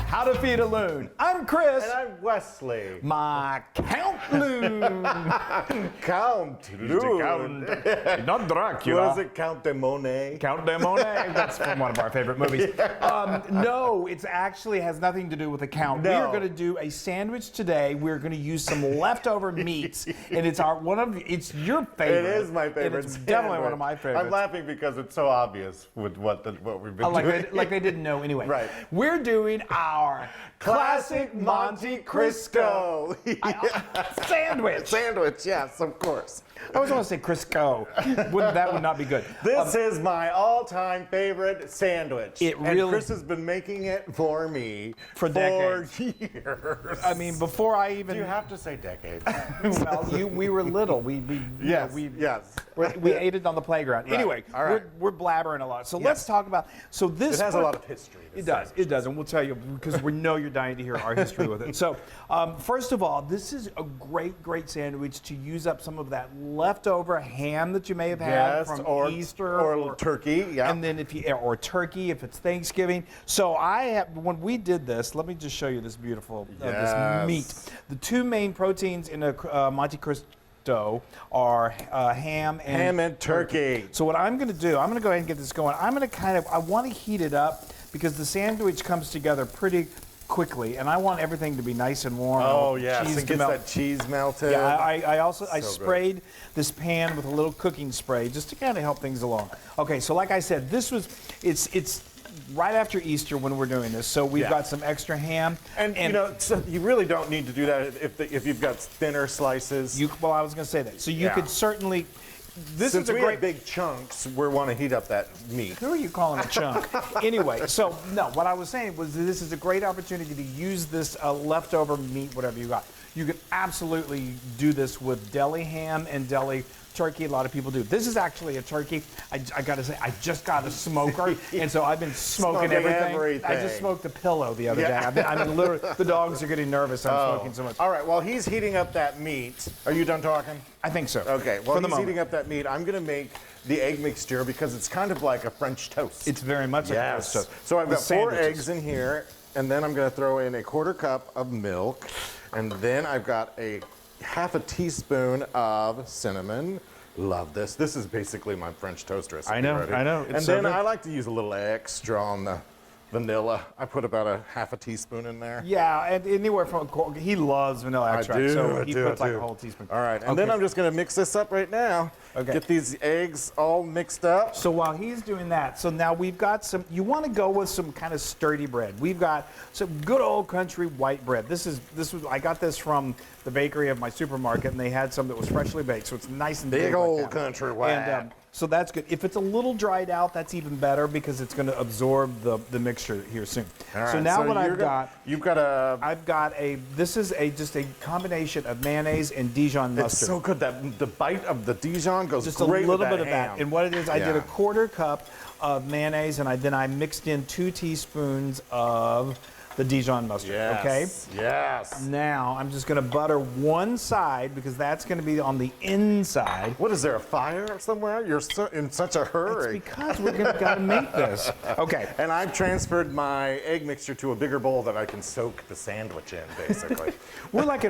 How to Feed a Loon. I'm Chris. And I'm Wesley. My Count Loon. Count Loon. Not Dracula. What is it, Count de Mornay? Count de Mornay. That's from one of our favorite movies. No, it actually has nothing to do with the Count. No. We are going to do a sandwich today. We're going to use some leftover meats, and it's it's your favorite. It is my favorite. And it's definitely one of my favorites. I'm laughing because it's so obvious with what we've been doing. Like they didn't know anyway. Right. We're doing our classic Monte Cristo sandwich. Sandwich, yes, of course. I always want to say Crisco. That would not be good. This is my all-time favorite sandwich. And Chris has been making it for me for decades. Years. I mean, before I even... Do you have to say decades? Well, we were little. We yes. We ate it on the playground. Right. Anyway, all right. we're blabbering a lot. So let's talk about... So this... It has a lot of history. It does, and we'll tell you because we know you're dying to hear our history with it. So, first of all, this is a great sandwich to use up some of that leftover ham that you may have had from Easter or turkey, yeah. And then or turkey if it's Thanksgiving. So when we did this, let me just show you this beautiful this meat. The two main proteins in a Monte Cristo are ham and turkey. So what I'm going to do, I'm going to go ahead and get this going. I'm going to I want to heat it up because the sandwich comes together pretty quickly, and I want everything to be nice and warm. Oh yes, it gets that cheese melted. Yeah, I sprayed this pan with a little cooking spray just to kind of help things along. Okay, so like I said, it's right after Easter when we're doing this, so we've got some extra ham. And you know, so you really don't need to do that if you've got thinner slices. Well, I was going to say that. So you could certainly. Since we have big chunks, we want to heat up that meat. Who are you calling a chunk? Anyway, so no, what I was saying was this is a great opportunity to use this leftover meat, whatever you got. You could absolutely do this with deli ham and deli turkey. A lot of people do. This is actually a turkey. I got to say, I just got a smoker, and so I've been smoking everything. I just smoked a pillow the other day. I mean, literally, the dogs are getting nervous. I'm smoking so much. All right, while he's heating up that meat, are you done talking? I think so. Okay, while he's heating up that meat, I'm going to make the egg mixture because it's kind of like a French toast. It's very much like a French toast. So I've got 4 eggs in here, and then I'm going to throw in a 1/4 cup of milk, and then I've got a half a teaspoon of cinnamon. Love this. This is basically my French toast recipe. I know. And then I like to use a little extra on the vanilla. I put about a half a teaspoon in there. Yeah, and anywhere from he loves vanilla extract, so he puts like a whole teaspoon. All right, and then I'm just going to mix this up right now. Okay. Get these eggs all mixed up. So while he's doing that, so now we've got some. You want to go with some kind of sturdy bread. We've got some good old country white bread. I got this from the bakery of my supermarket, and they had some that was freshly baked, so it's nice and big old like country white. And, so that's good. If it's a little dried out, that's even better because it's going to absorb the mixture here soon. All right, so now what I've got this is just a combination of mayonnaise and Dijon mustard. It's so good. The bite of the Dijon goes just great a little with bit of ham. that. And what it is, I did a 1/4 cup of mayonnaise, and then I mixed in 2 teaspoons of the Dijon mustard. Yes, okay? Yes. Now I'm just going to butter one side because that's going to be on the inside. What is there, a fire somewhere? You're in such a hurry. It's because we're got to make this. Okay. And I've transferred my egg mixture to a bigger bowl that I can soak the sandwich in, basically. We're like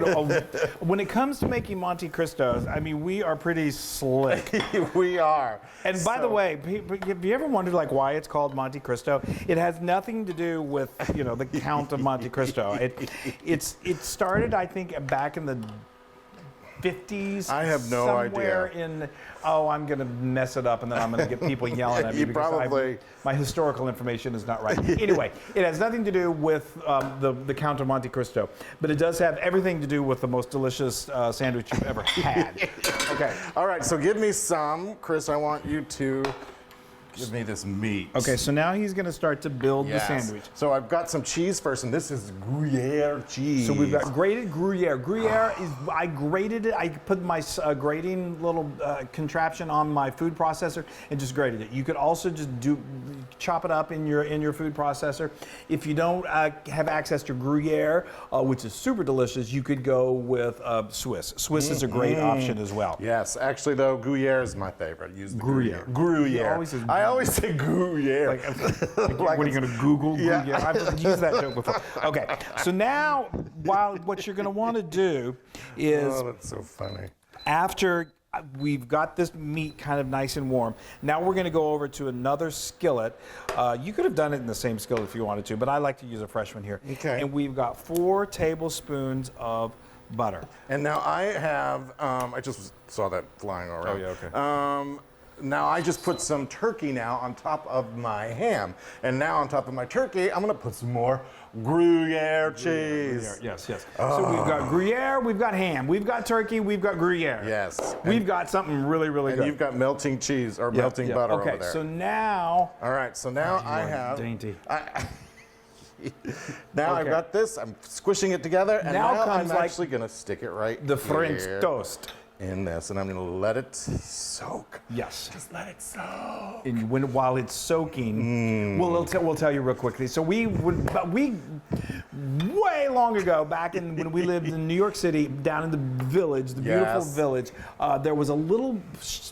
when it comes to making Monte Cristos, I mean, we are pretty slick. We are. And by the way, have you ever wondered like why it's called Monte Cristo? It has nothing to do with the Count of Monte Cristo. It started, I think, back in the 50s. I have no somewhere idea. I'm going to mess it up, and then I'm going to get people yelling at me because my historical information is not right. Anyway, it has nothing to do with the Count of Monte Cristo, but it does have everything to do with the most delicious sandwich you've ever had. Okay. All right, so give me some. Chris, I want you to give me this meat. Okay, so now he's going to start to build the sandwich. So I've got some cheese first, and this is Gruyere cheese. So we've got grated Gruyere. Gruyere is, I grated it. I put my grating little contraption on my food processor and just grated it. You could also just chop it up in your food processor. If you don't have access to Gruyere, which is super delicious, you could go with Swiss. Swiss is a great option as well. Yes, actually though, Gruyere is my favorite. Use the Gruyere. He always says I always say Gruyere. What are you going to Google? Yeah. Gruyere? I've used that joke before. Okay, so now, what you're going to want to do is, Oh, that's so funny. after we've got this meat kind of nice and warm, now we're going to go over to another skillet. You could have done it in the same skillet if you wanted to, but I like to use a fresh one here. Okay. And we've got 4 tablespoons of butter. And now I have, I just saw that flying around. Oh, yeah, okay. Now I just put some turkey now on top of my ham. And now on top of my turkey, I'm gonna put some more Gruyere cheese. Yes. So we've got Gruyere, we've got ham, we've got turkey, we've got Gruyere. Yes. We've got something really, really And good. you've got melting cheese or melting butter okay, over there. so now... All right, so now I have... Dainty. Now I've Okay. got this, I'm squishing it together, and Now now comes, I'm like, actually gonna stick it right The French here toast. in this, and I'm gonna let it soak. Yes. Just let it soak. And while it's soaking, we'll tell you real quickly. So we way long ago, back when we lived in New York City, down in the village, the beautiful Yes. village, there was a little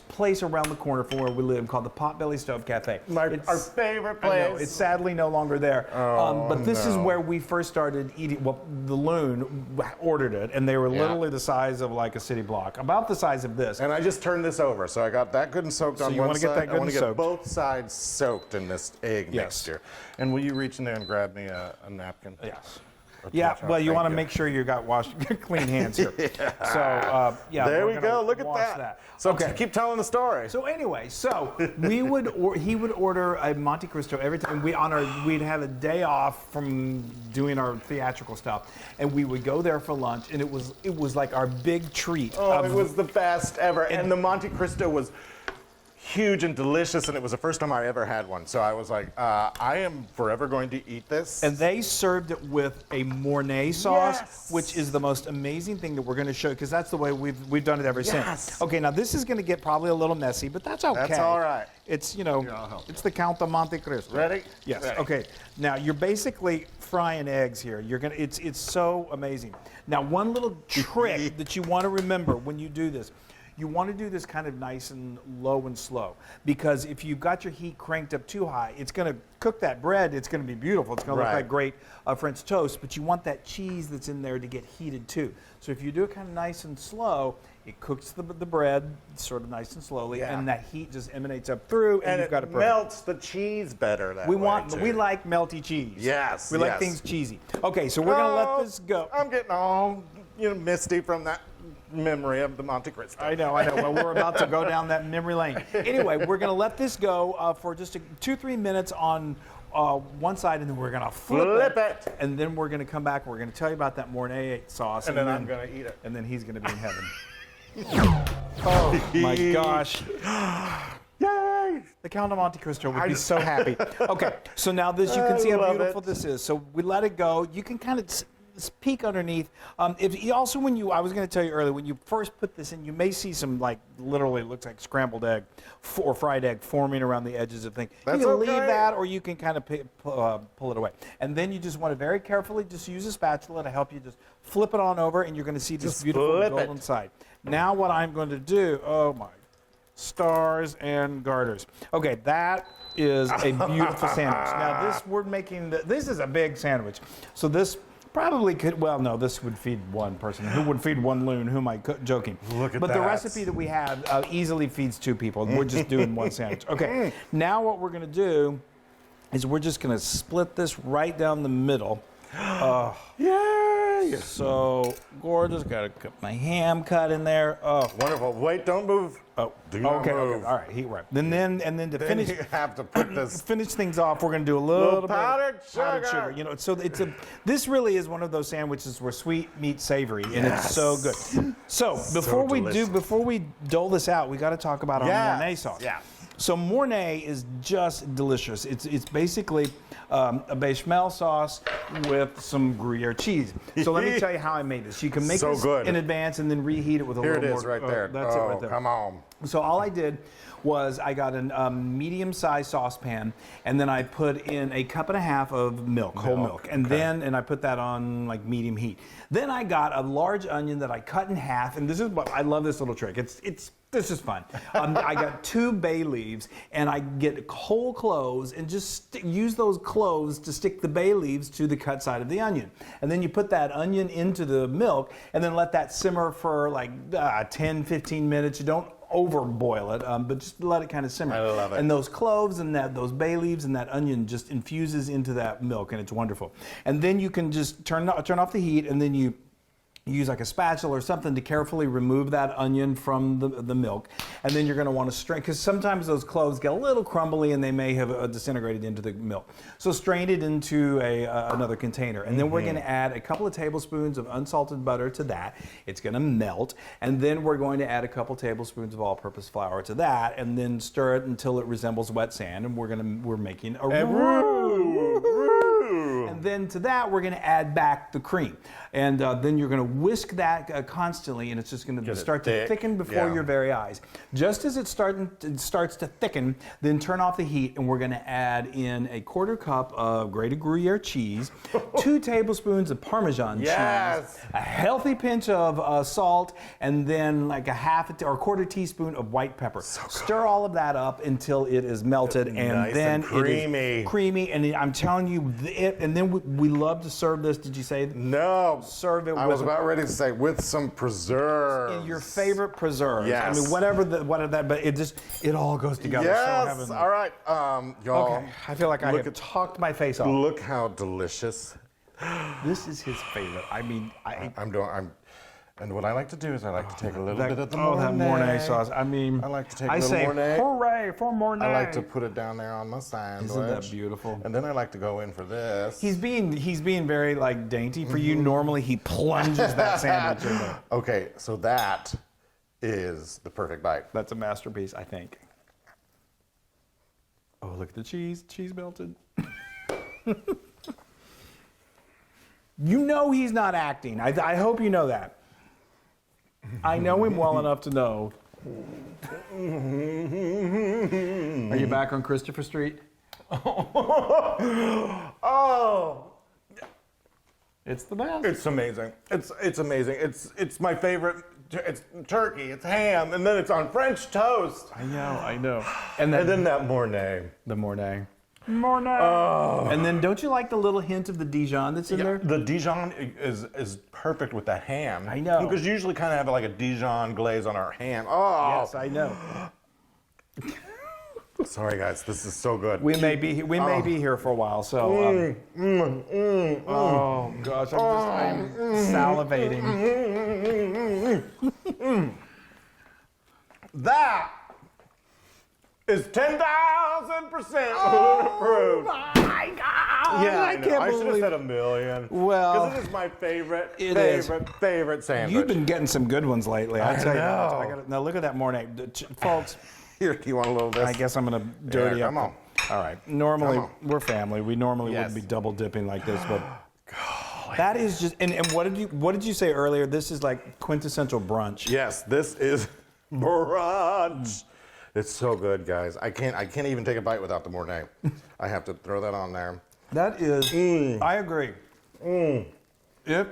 place around the corner from where we lived called the Potbelly Stove Cafe. Our favorite I place. know, it's sadly no longer there. But this is where we first started eating. Well, the Loon ordered it, and they were literally the size of like a city block, about the size of this. And I just turned this over, so I got that good and soaked on you one wanna side. get that good I want and to get soaked. both sides soaked in this egg Yes. mixture. And will you reach in there and grab me a napkin? Yes. Or Yeah, towel? well, you Thank want to make sure you got clean hands here. So, yeah. There we're we gonna go. Look at wash that. So keep telling the story. So anyway, he would order a Monte Cristo every time we'd have a day off from doing our theatrical stuff, and we would go there for lunch, and it was like our big treat. Oh, it was the best ever. And the Monte Cristo was huge and delicious, and it was the first time I ever had one. So I was like, I am forever going to eat this. And they served it with a Mornay sauce, Yes. which is the most amazing thing that we're going to show, because that's the way we've done it ever Yes. since. Okay, now this is going to get probably a little messy, but that's okay. That's all right. It's, I'll help it's the Count of Monte Cristo. Ready? Yes. Ready. Okay. Now you're basically frying eggs here. It's so amazing. Now one little trick that you want to remember when you do this. You want to do this kind of nice and low and slow, because if you've got your heat cranked up too high, it's going to cook that bread. It's going to be beautiful. It's going to look Right. like great French toast, but you want that cheese that's in there to get heated too. So if you do it kind of nice and slow, it cooks the bread sort of nice and slowly, Yeah. and that heat just emanates up through, and you've it got a perfect. melts the cheese better that We way, too. like melty cheese. Yes, We like yes. things cheesy. Okay, so we're gonna let this go. I'm getting all misty from that memory of the Monte Cristo. I know. Well, we're about to go down that memory lane. Anyway, we're gonna let this go for just 2-3 minutes on one side, and then we're gonna flip it. and then we're gonna come back. We're gonna tell you about that Mornay sauce, And then I'm gonna eat it. and then he's gonna be in heaven. Oh my gosh. Yay! The Count of Monte Cristo would be so happy. Okay, so now this, you I can see how love beautiful it. this is. So we let it go. You can kind of peek underneath. Also, I was going to tell you earlier, when you first put this in, you may see some, like, literally looks like scrambled egg or fried egg forming around the edges of things. That's you can okay. leave that, or you can kind of pull it away. And then you just want to very carefully just use a spatula to help you just flip it on over, and you're going to see this Just beautiful flip golden it. side. Now what I'm going to do, oh my stars and garters. Okay, that is a beautiful sandwich. Now this is a big sandwich. So this probably could, well, no, this would feed one person. Who would feed one Loon? Who am I joking? Look at But that. the recipe that we have easily feeds 2 people. We're just doing one sandwich. Okay, now what we're gonna do is we're just gonna split this right down the middle. Yay! So gorgeous. Gotta cut my ham cut in there. Oh, Wonderful. Wait, don't move. oh, Do not okay, move. okay. All right, heat right. Then to Then finish. you have to put this. Finish things off, we're going to do a little bit powdered of powdered sugar. sugar. So this really is one of those sandwiches where sweet meets savory, and it's so good. So before we dole this out, we got to talk about our Yes, Mornay sauce. yeah. So Mornay is just delicious. It's basically a bechamel sauce with some Gruyere cheese. So let me tell you how I made this. You can make So this good. in advance and then reheat it with a Here little it more. is right there. That's it right there. Come on. So all I did was I got a medium-sized saucepan, and then I put in 1.5 cups of milk, whole milk, and then I put that on like medium heat. Then I got a large onion that I cut in half, and this is what I love this little trick. It's This is fun. I got 2 bay leaves, and I get whole cloves, and just use those cloves to stick the bay leaves to the cut side of the onion. And then you put that onion into the milk, and then let that simmer for like 10, 15 minutes. You don't overboil it, but just let it kind of simmer. I love it. And those cloves and those bay leaves and that onion just infuses into that milk, and it's wonderful. And then you can just turn off the heat, and then you use like a spatula or something to carefully remove that onion from the milk. And then you're going to want to strain, because sometimes those cloves get a little crumbly and they may have disintegrated into the milk. So strain it into another container. And then we're going to add a couple of tablespoons of unsalted butter to that. It's going to melt. And then we're going to add a couple tablespoons of all-purpose flour to that, and then stir it until it resembles wet sand. And we're making a roux. And then to that, we're going to add back the cream. And then you're going to whisk that constantly, and it's just going to start to thicken before your very eyes. Just as it starts to thicken, then turn off the heat, and we're going to add in a 1/4 cup of grated Gruyere cheese, 2 tablespoons of Parmesan cheese, a healthy pinch of salt, and then like a 1/4 teaspoon of white pepper. Stir all of that up until it is melted, and then creamy. it is creamy. And I'm telling you, and then we love to serve this. Did you say? No. Serve it. I was about ready to say with some preserves. Your favorite preserves. Yes. I mean, whatever that, but it all goes together. Yes. So All right, y'all. Okay. I feel like I have talked my face off. Look how delicious. This is his favorite. I mean, and what I like to do is I like to take a little bit of the Mornay. that Mornay sauce. I mean, I like to take a little Mornay. Hooray for Mornay. I like to put it down there on my sandwich. Isn't that beautiful? And then I like to go in for this. He's being very like dainty for you. Normally he plunges that sandwich in there. Okay, so that is the perfect bite. That's a masterpiece, I think. Oh, look at the cheese. Cheese melted. You know he's not acting. I hope you know that. I know him well enough to know. Are you back on Christopher Street? Oh, it's the best. it's amazing. It's amazing. It's my favorite. It's turkey. It's ham, and then it's on French toast. I know. And then that Mornay. The Mornay. Mornay. Oh. And then don't you like the little hint of the Dijon that's in there? The Dijon is perfect with the ham. I know. Because you usually kind of have like a Dijon glaze on our ham. Oh. Yes, I know. Sorry guys, this is so good. We may be here for a while, so. Oh gosh, I'm salivating. That is 10,000% approved. My God! Yeah, I can't I should have believe. said a million. Well, because it is my favorite sandwich. You've been getting some good ones lately. I tell you. know. Now look at that Mornay, folks. Here, do you want a little of this? I guess I'm gonna dirty up. Come on. All right. Normally Come on. we're family. We normally wouldn't be double dipping like this, but that is just. And what did you say earlier? This is like quintessential brunch. Yes, this is brunch. It's so good, guys. I can't even take a bite without the Mornay. I have to throw that on there. That is. I agree. It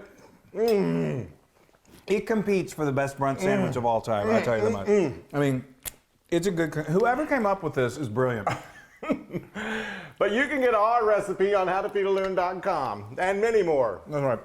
competes for the best brunch sandwich of all time. I tell you that much. I mean, it's a good. Whoever came up with this is brilliant. But you can get our recipe on howtofeedaloon.com and many more. That's right.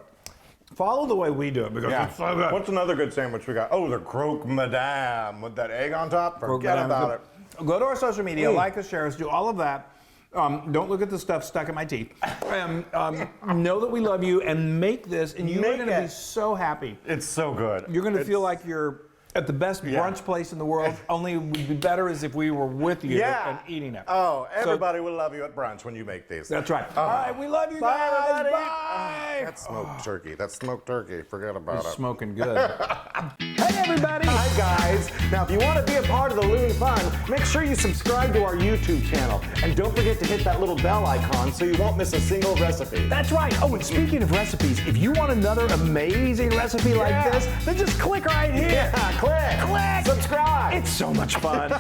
Follow the way we do it because it's so good. What's another good sandwich we got? Oh, the croque madame with that egg on top. Forget about it. Go to our social media, like us, share us, do all of that. Don't look at the stuff stuck in my teeth. Know that we love you and make this, and you're going to be so happy. It's so good. You're going to feel like you're at the best brunch place in the world. Only it would be better is if we were with you and eating it. Oh, everybody will love you at brunch when you make these. That's right. All right, we love you Bye, guys. everybody. Bye. That's smoked turkey. That's smoked turkey. Forget about it. Smoking good. Hey, everybody. Hi, guys. Now, if you want to be a part of the Loon fun, make sure you subscribe to our YouTube channel. And don't forget to hit that little bell icon so you won't miss a single recipe. That's right. Oh, and speaking of recipes, if you want another amazing recipe like this, then just click right here. Yeah, click. Click. Subscribe. It's so much fun.